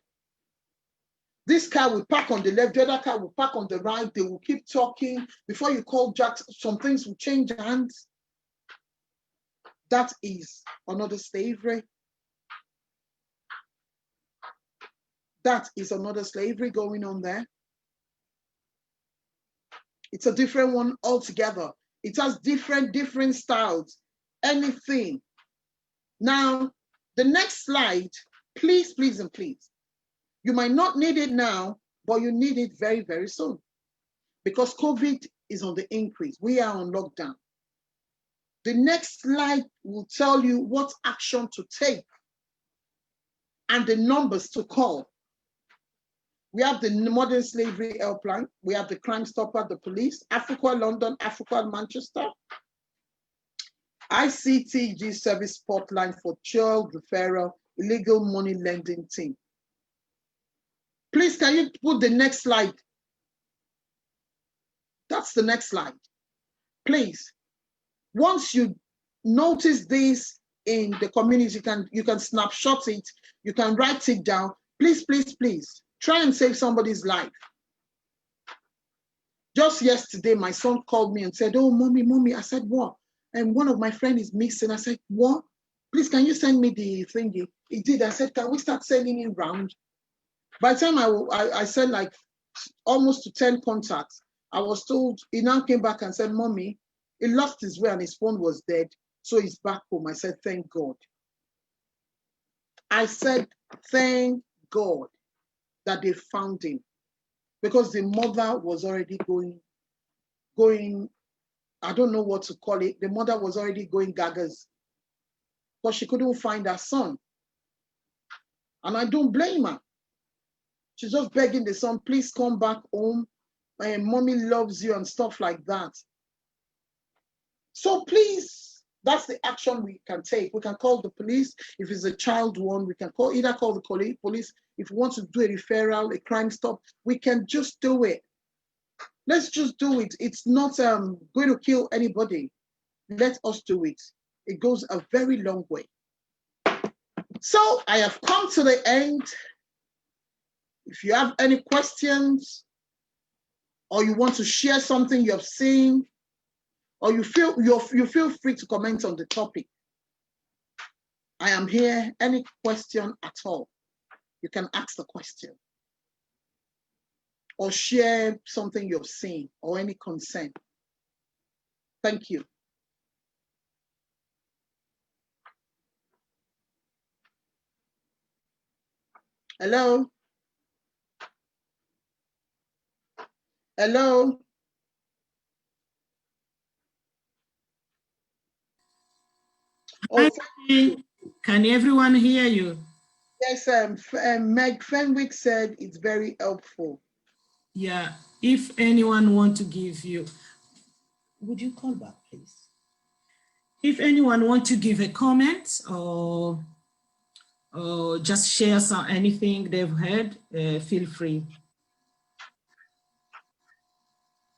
This car will park on the left, the other car will park on the right. They will keep talking. Before you call Jack, some things will change hands. That is another slavery. That is another slavery going on there. It's a different one altogether. It has different styles, anything. Now, the next slide, please, please, and please. You might not need it now, but you need it very, very soon. Because COVID is on the increase. We are on lockdown. The next slide will tell you what action to take and the numbers to call. We have the modern slavery helpline. We have the Crime Stopper, the police, Africa London, Africa Manchester, ICTG service spotline for child referral, illegal money lending team. Please, can you put the next slide? That's the next slide. Please. Once you notice this in the community, you can snapshot it, you can write it down. Please, please, please, try and save somebody's life. Just yesterday, my son called me and said, oh, mommy. I said, what? And one of my friends is missing. I said, what? Please, can you send me the thingy? He did. I said, can we start sending it round? By the time I sent like almost to 10 contacts, I was told, he now came back and said, mommy, he lost his way and his phone was dead. So he's back home. I said, thank God. I said, thank God that they found him. Because the mother was already going, I don't know what to call it. The mother was already going gagas. But she couldn't find her son. And I don't blame her. She's just begging the son, please come back home. Mommy loves you and stuff like that. So please, that's the action we can take. We can call the police. If it's a child one, we can either call the police. If we want to do a referral, a crime stop, we can just do it. Let's just do it. It's not going to kill anybody. Let us do it. It goes a very long way. So I have come to the end. If you have any questions, or you want to share something you have seen, or you feel free to comment on the topic. I am here. Any question at all, you can ask the question. Or share something you've seen or any concern. Thank you. Hello? Hello? Oh, can everyone hear you? Yes, Meg Fenwick said it's very helpful. Yeah, if anyone want to give you, would you call back, please? If anyone want to give a comment or just share anything they've heard, feel free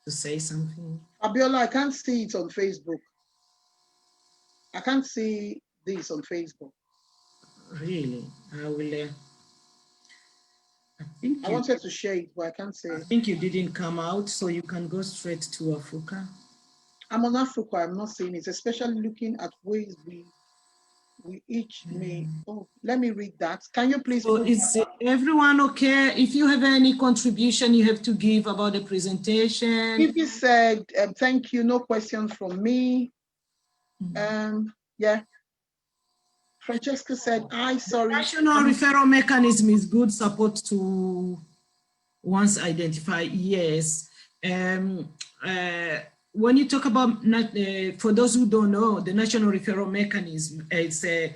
to say something. Abiola, I can't see it on Facebook. I can't see this on Facebook. Really, I will. I wanted to share it, but I can't see I it. think you didn't come out, so you can go straight to Afuka. I'm on Africa. I'm not seeing it, especially looking at ways we each may. Oh, let me read that. Can you please? So is everyone okay? If you have any contribution you have to give about the presentation. Vivi said, thank you, no questions from me. Yeah. Francesca said, sorry. National referral mechanism is good support to once identified, yes. When you talk about, for those who don't know, the national referral mechanism, it's a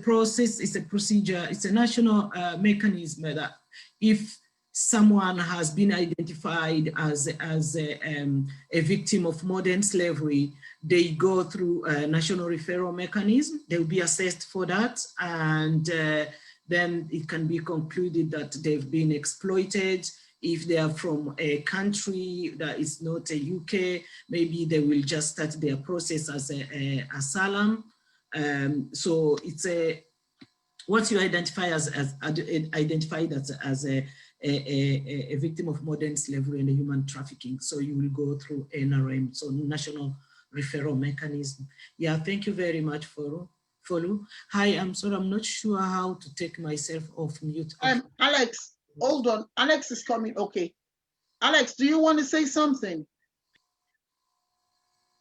process, it's a procedure, it's a national mechanism that if someone has been identified as a victim of modern slavery, they go through a national referral mechanism. They'll be assessed for that, and then it can be concluded that they've been exploited. If they are from a country that is not a UK, maybe they will just start their process as a asylum. So it's what you identify as identified as a victim of modern slavery and human trafficking. So you will go through NRM, so National Referral Mechanism. Yeah, thank you very much for follow. Hi, I'm sorry, I'm not sure how to take myself off mute. Alex, hold on. Alex is coming. Okay. Alex, do you want to say something?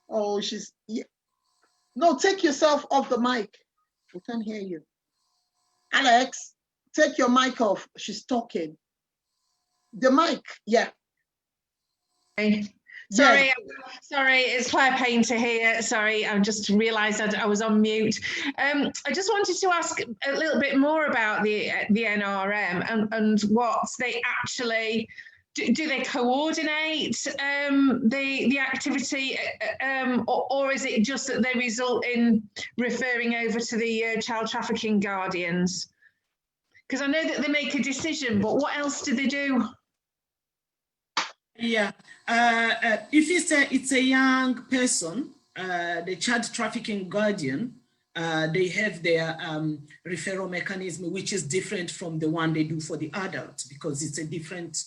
Oh, she's, yeah. No, take yourself off the mic. We can't hear you. Alex, take your mic off. She's talking. The mic, yeah. Sorry, sorry, it's Claire Payne to hear. Sorry, I just realised I was on mute. I just wanted to ask a little bit more about the NRM and what they actually do. They coordinate the activity, or is it just that they result in referring over to the child trafficking guardians? Because I know that they make a decision, but what else do they do? Yeah, if it's a young person, the child trafficking guardian, they have their referral mechanism, which is different from the one they do for the adults, because it's a different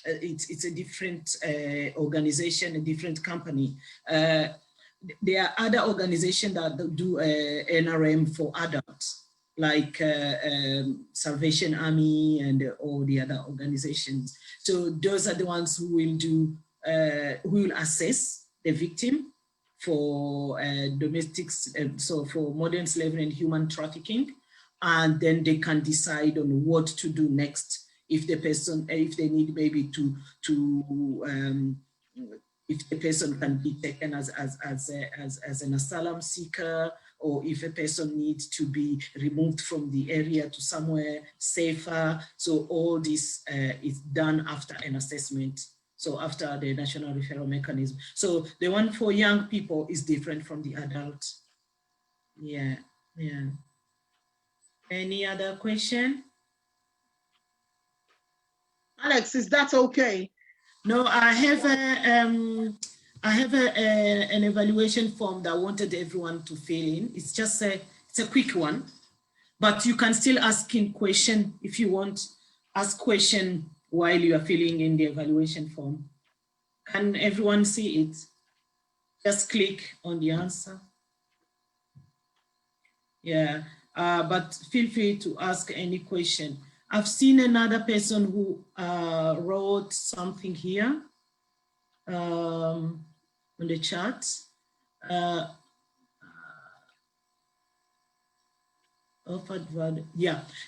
it's a different organization, a different company. There are other organizations that do NRM for adults, like Salvation Army and all the other organizations. So those are the ones who will do, who will assess the victim for domestic, so for modern slavery and human trafficking, and then they can decide on what to do next. If the person, if they need maybe if the person can be taken as an asylum seeker, or if a person needs to be removed from the area to somewhere safer. So all this is done after an assessment. So after the national referral mechanism. So the one for young people is different from the adult. Yeah, yeah. Any other question? Alex, is that okay? No, I have an evaluation form that I wanted everyone to fill in. It's just it's a quick one, but you can still ask in question if you want. Ask question while you are filling in the evaluation form. Can everyone see it? Just click on the answer. Yeah, but feel free to ask any question. I've seen another person who wrote something here on the chat. Yeah,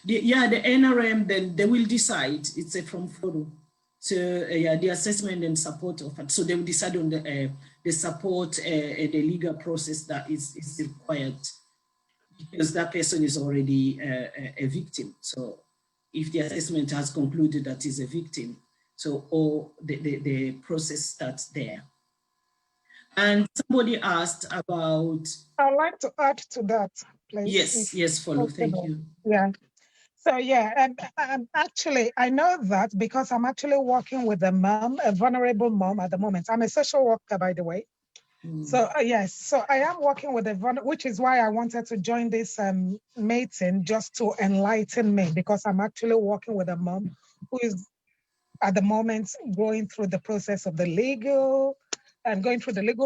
the NRM, then they will decide. It's from Forum. So yeah, the assessment and support of it. So they will decide on the support, the legal process that is required. because that person is already a victim. So if the assessment has concluded that he's a victim, so all the process starts there. And somebody asked about... I'd like to add to that, please. Yes, yes, follow, thank you. Yeah. So yeah, and actually, I know that because I'm actually working with a mom, a vulnerable mom at the moment. I'm a social worker, by the way. So yes, so I am working with a vulnerable, which is why I wanted to join this meeting, just to enlighten me, because I'm actually working with a mom who is at the moment going through the process of the legal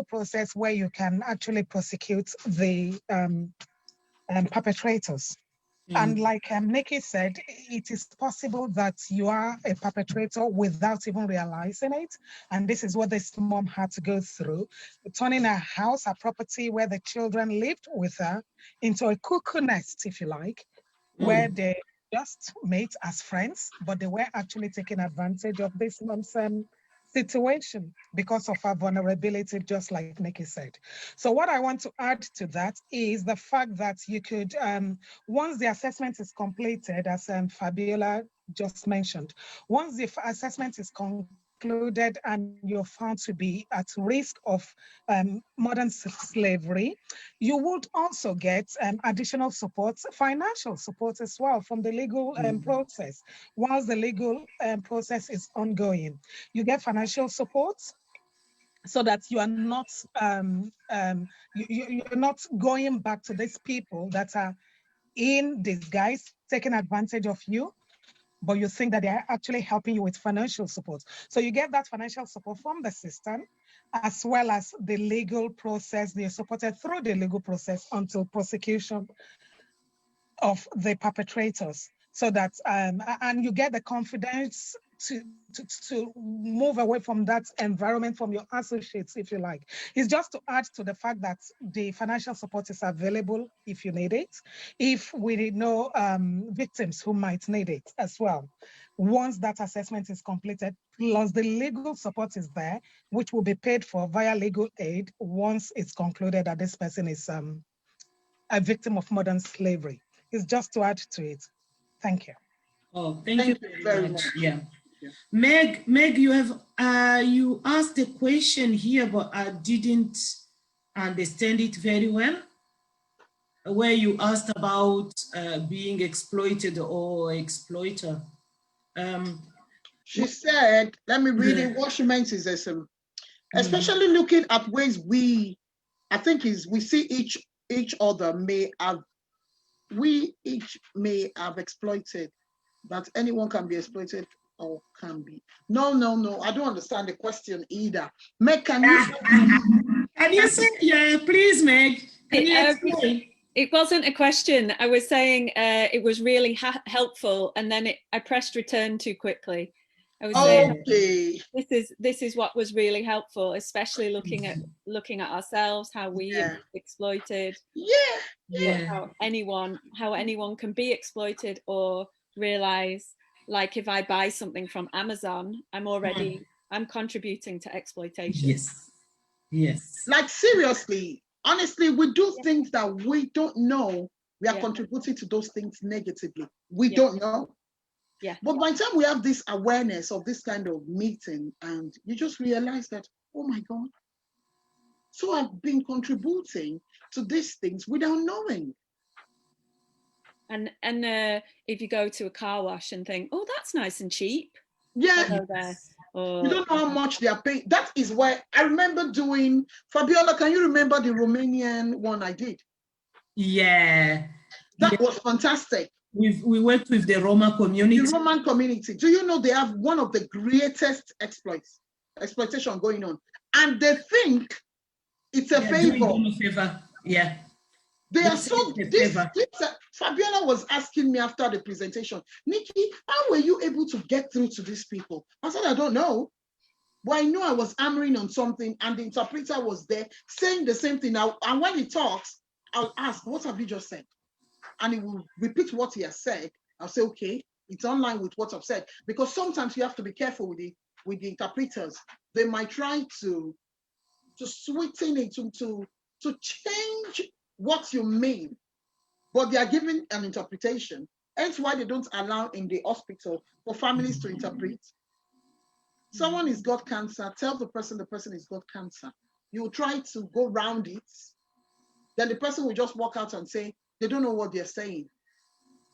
process where you can actually prosecute the perpetrators. And like Nikki said, it is possible that you are a perpetrator without even realizing it. And this is what this mom had to go through, turning her house, her property where the children lived with her, into a cuckoo nest, if you like, where they just met as friends, but they were actually taking advantage of this mom's situation because of her vulnerability, just like Nikki said. So what I want to add to that is the fact that you could, once the assessment is completed, as Fabiola just mentioned, once the assessment is concluded and you're found to be at risk of modern slavery, you would also get additional support, financial support as well from the legal process. Whilst the legal process is ongoing, you get financial support so that you are not you're not going back to these people that are in disguise taking advantage of you, but you think that they are actually helping you with financial support. So you get that financial support from the system, as well as the legal process. They're supported through the legal process until prosecution of the perpetrators. So that, and you get the confidence to move away from that environment, from your associates, if you like. It's just to add to the fact that the financial support is available if you need it, if we know victims who might need it as well. Once that assessment is completed, plus the legal support is there, which will be paid for via legal aid once it's concluded that this person is a victim of modern slavery. It's just to add to it. Thank you. Oh, thank you very much. Yeah. Meg, you have you asked a question here, but I didn't understand it very well. Where you asked about being exploited or exploiter. She said, let me read it. What she meant is this, especially looking at ways we see each other we each may have exploited, that anyone can be exploited or can be. No, I don't understand the question either. Meg, can you say, yeah, please, Meg, can you explain? It wasn't a question. I was saying it was really helpful, and then I pressed return too quickly. I was saying this is what was really helpful, especially looking at ourselves, how we exploited. How anyone can be exploited, or realize, like, if I buy something from Amazon, I'm contributing to exploitation. Yes. Like, seriously, honestly, we do things that we don't know. We are contributing to those things negatively. We don't know. Yeah. But by the time we have this awareness of this kind of meeting, and you just realize that, oh my God, so I've been contributing to these things without knowing. And if you go to a car wash and think, oh, that's nice and cheap. Yeah. You don't know how much they are paying. That is why I remember doing, Fabiola, can you remember the Romanian one I did? Yeah. That was fantastic. We worked with the Roma community. The Roman community. Do you know they have one of the greatest exploitation going on? And they think it's a favor. Yeah. They are so, Fabiola was asking me after the presentation, Nikki, how were you able to get through to these people? I said, I don't know. But I knew I was hammering on something, and the interpreter was there saying the same thing. Now, and when he talks, I'll ask, what have you just said? And he will repeat what he has said. I'll say, okay, it's online with what I've said. Because sometimes you have to be careful with the interpreters. They might try to sweeten it, to change what you mean. but they are given an interpretation. Hence why they don't allow in the hospital for families to interpret. Someone has got cancer, tell the person has got cancer. You try to go round it, then the person will just walk out and say, they don't know what they're saying.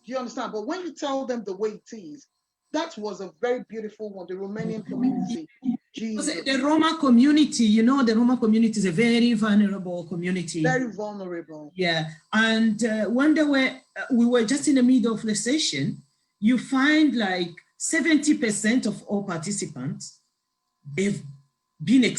Do you understand? But when you tell them the way it is, that was a very beautiful one, the Romanian community. Jesus. The Roma community, you know, the Roma community is a very vulnerable community. Very vulnerable. Yeah, and when we were just in the middle of the session, you find like 70% of all participants, they've been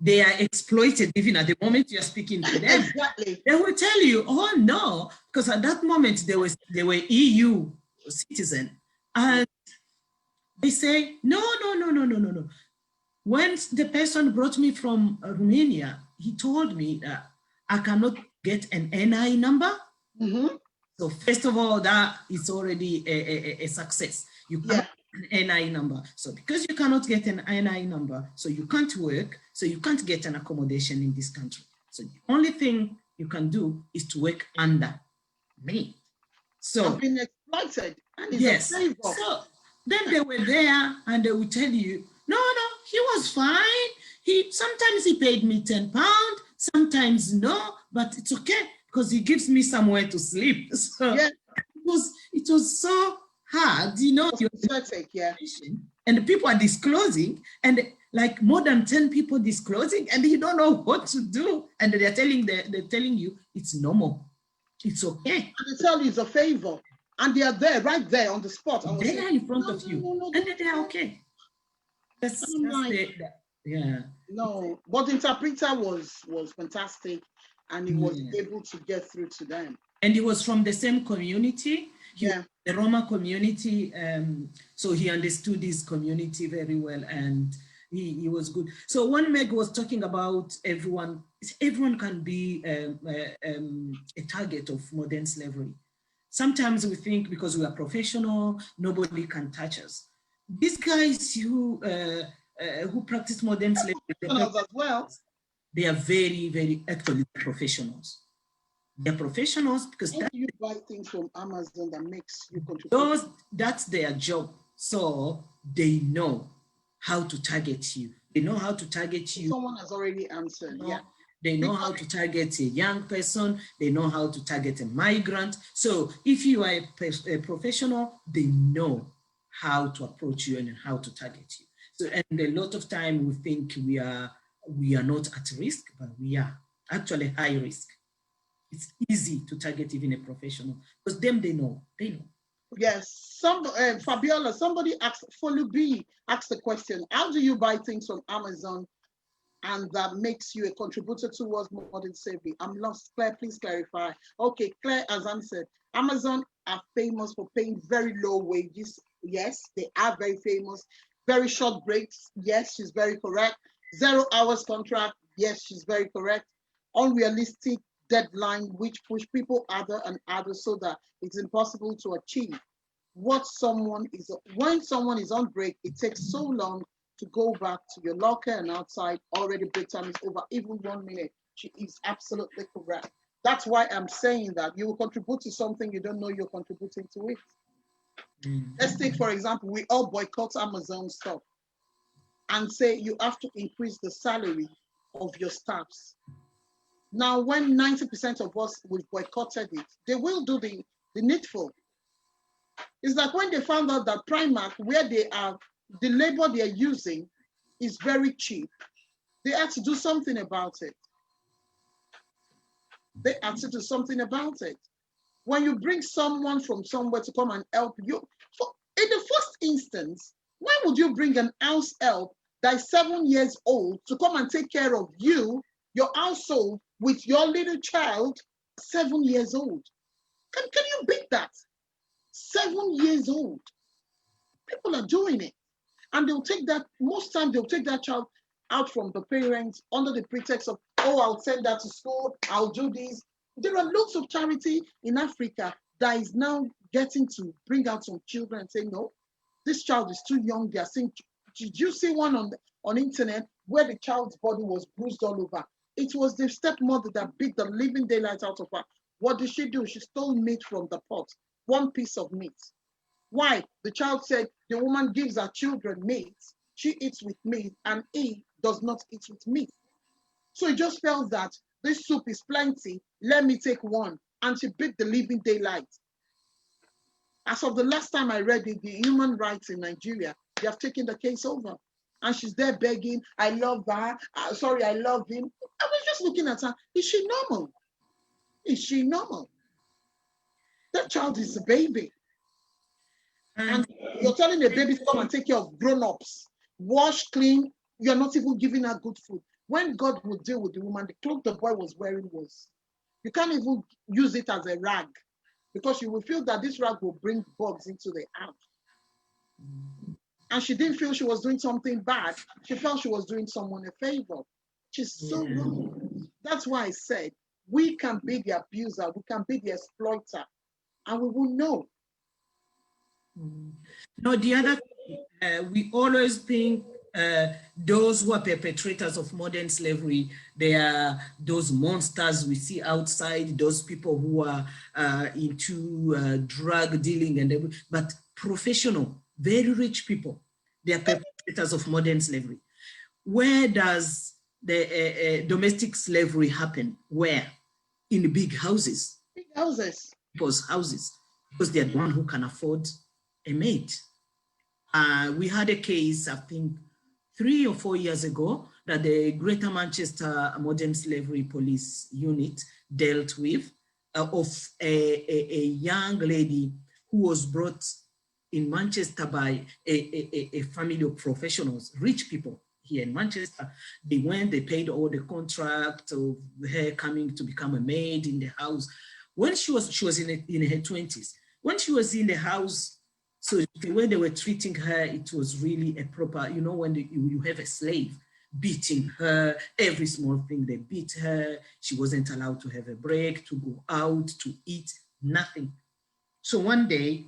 they are exploited even at the moment you're speaking to them. Exactly. They will tell you, oh no, because at that moment they were EU citizen. And they say, no. When the person brought me from Romania, he told me that I cannot get an NI number. Mm-hmm. So first of all, that is already a success. You cannot get an NI number. So because you cannot get an NI number, so you can't work, so you can't get an accommodation in this country. So the only thing you can do is to work under me. So I've been exploited. And yes. So then they were there and they would tell you, no, he was fine. Sometimes he paid me £10, sometimes no, but it's okay because he gives me somewhere to sleep. So it was so hard, you know. Pathetic, yeah. And the people are disclosing, and like more than 10 people disclosing, and you don't know what to do. And they're telling you it's normal, it's okay. And they tell you it's a favor, and they are there, right there on the spot. They are in front of you, and they are okay. No, but the interpreter was fantastic, and he was able to get through to them. And he was from the same community, the Roma community. So he understood his community very well, and he was good. So when Meg was talking about everyone can be a target of modern slavery. Sometimes we think because we are professional, nobody can touch us. These guys who practice modern slavery, as well, they are very, very actually professionals. They're professionals because you buy things from Amazon that makes you contribute. That's their job. So they know how to target you. They know how to target you. Someone has already answered. Yeah. They know how to target a young person. They know how to target a migrant. So if you are a professional, they know how to approach you and how to target you. So, and a lot of time we think we are not at risk, but we are actually high risk. It's easy to target even a professional because they know. Yes, Fabiola, somebody asked, Folubi asked the question, how do you buy things from Amazon and that makes you a contributor towards modern slavery? I'm lost. Claire, please clarify. Okay, Claire has answered. Amazon are famous for paying very low wages. Yes, they are very famous. Very short breaks. Yes, she's very correct. 0 hours contract. Yes, she's very correct. Unrealistic deadline, which push people other and other so that it's impossible to achieve what someone is. When someone is on break, it takes so long to go back to your locker and outside. Already break time is over, even 1 minute. She is absolutely correct. That's why I'm saying that you will contribute to something you don't know you're contributing to it. Let's take, for example, we all boycott Amazon stuff and say you have to increase the salary of your staffs. Now, when 90% of us we've boycotted it, they will do the needful. It's like when they found out that Primark, where they are, the labor they are using is very cheap. They had to do something about it. They had to do something about it. When you bring someone from somewhere to come and help you, in the first instance, why would you bring an house help that is 7 years old to come and take care of you, your household, with your little child, 7 years old? Can you beat that? 7 years old. People are doing it. And they'll take that, most times they'll take that child out from the parents under the pretext of, oh, I'll send that to school, I'll do this. There are lots of charity in Africa that is now getting to bring out some children and say, no, this child is too young. They are saying, did you see one on internet where the child's body was bruised all over? It was the stepmother that beat the living daylight out of her What did she do? She stole meat from the pot, one piece of meat. Why? The child said the woman gives her children meat. She eats with meat and he does not eat with meat. So he just felt that this soup is plenty. Let me take one. And she beat the living daylight. As of the last time I read it, the human rights in Nigeria, they have taken the case over. And she's there begging, I love her. Sorry, I love him. I was just looking at her. Is she normal? Is she normal? That child is a baby. And you're telling a baby to come and take care of grown-ups, wash, clean. You're not even giving her good food. When God would deal with the woman, the cloak the boy was wearing was, you can't even use it as a rag because you will feel that this rag will bring bugs into the house. And she didn't feel she was doing something bad. She felt she was doing someone a favor. She's so wrong. That's why I said, we can be the abuser, we can be the exploiter, and we will know. No, the other, we always think those who are perpetrators of modern slavery, they are those monsters we see outside, those people who are into drug dealing and everything, but professional, very rich people, they are perpetrators of modern slavery. Where does the domestic slavery happen? Where? In big houses. Big houses. People's houses, because they're the one who can afford a maid. We had a case, I think, 3 or 4 years ago that the Greater Manchester Modern Slavery Police Unit dealt with of a young lady who was brought in Manchester by a family of professionals, rich people here in Manchester. They went, they paid all the contract of her coming to become a maid in the house. When she was in her 20s. When she was in the house, so the way they were treating her, it was really a proper, you know, when you have a slave beating her, every small thing they beat her. She wasn't allowed to have a break, to go out, to eat, nothing. So one day,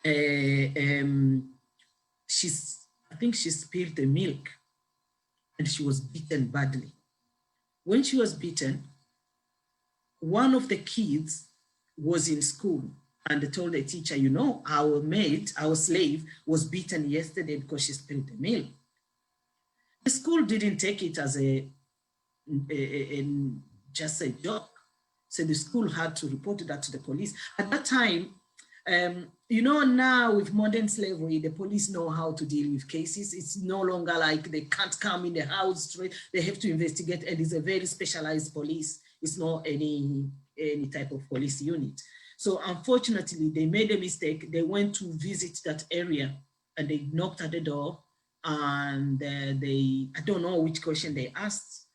I think she spilled the milk and she was beaten badly. When she was beaten, one of the kids was in school and they told the teacher, you know, our maid, our slave was beaten yesterday because she spilled the milk. The school didn't take it as just a joke. So the school had to report that to the police. At that time, you know, now with modern slavery, the police know how to deal with cases. It's no longer like they can't come in the house straight. They have to investigate, and it's a very specialized police. It's not any type of police unit. So unfortunately, they made a mistake. They went to visit that area and they knocked at the door and I don't know which question they asked,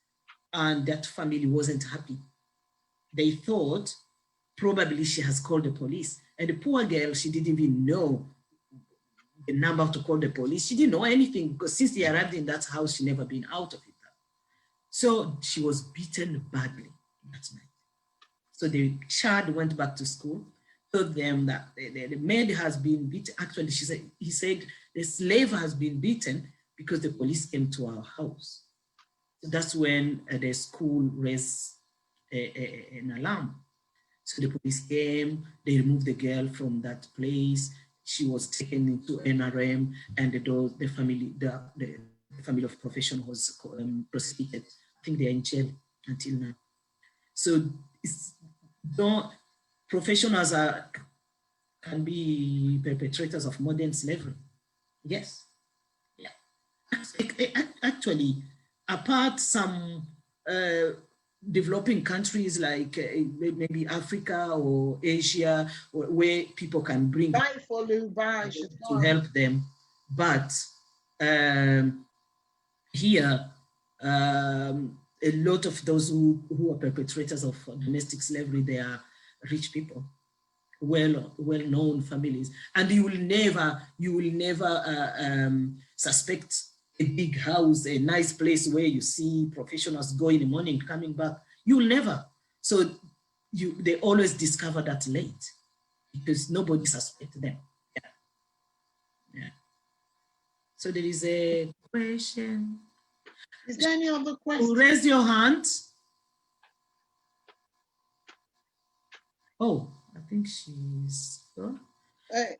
and that family wasn't happy. They thought probably she has called the police, and the poor girl, she didn't even know the number to call the police. She didn't know anything because since they arrived in that house, she never been out of it. So she was beaten badly that night. So the child went back to school, told them that the maid has been beaten. Actually, he said the slave has been beaten because the police came to our house. So that's when the school raised an alarm. So the police came, they removed the girl from that place. She was taken into NRM, and the family of profession was prosecuted. I think they're in jail until now. So professionals can be perpetrators of modern slavery. Yes. Yeah. Actually, apart some developing countries like maybe Africa or Asia, where people can bring to help them, but here a lot of those who are perpetrators of domestic slavery, they are rich people, well-known families, and you will never suspect a big house, a nice place where you see professionals go in the morning, coming back. You will never. So they always discover that late because nobody suspects them. Yeah. Yeah. So there is a question. Is there any other question? Raise your hand. Oh, I think she's gone.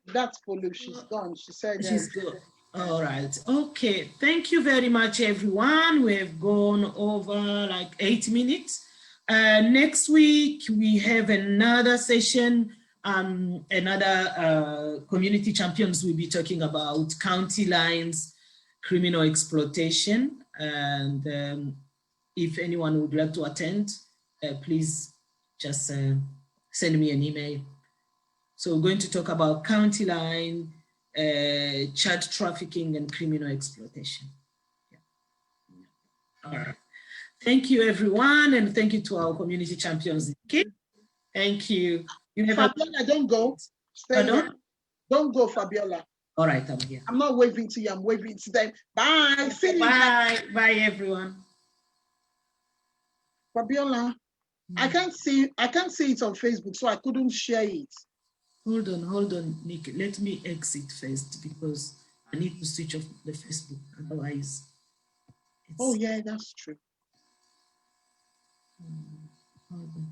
That's Polu. She's gone. She said She's good. All right. Okay. Thank you very much, everyone. We've gone over like 8 minutes. Next week, we have another session. Another community champions will be talking about county lines, criminal exploitation. And if anyone would like to attend, please just send me an email. So we're going to talk about county line, child trafficking, and criminal exploitation. Yeah. All right. Thank you, everyone, and thank you to our community champions. Okay. Thank you. You have Fabiola, don't go. Stay here. Don't go, Fabiola. All right, I'm here. I'm not waving to you. I'm waving to them. Bye. Bye. Bye, everyone. Fabiola, I can't see it on Facebook, so I couldn't share it. Hold on, Nick. Let me exit first because I need to switch off the Facebook. Otherwise, oh yeah, that's true. Hold on.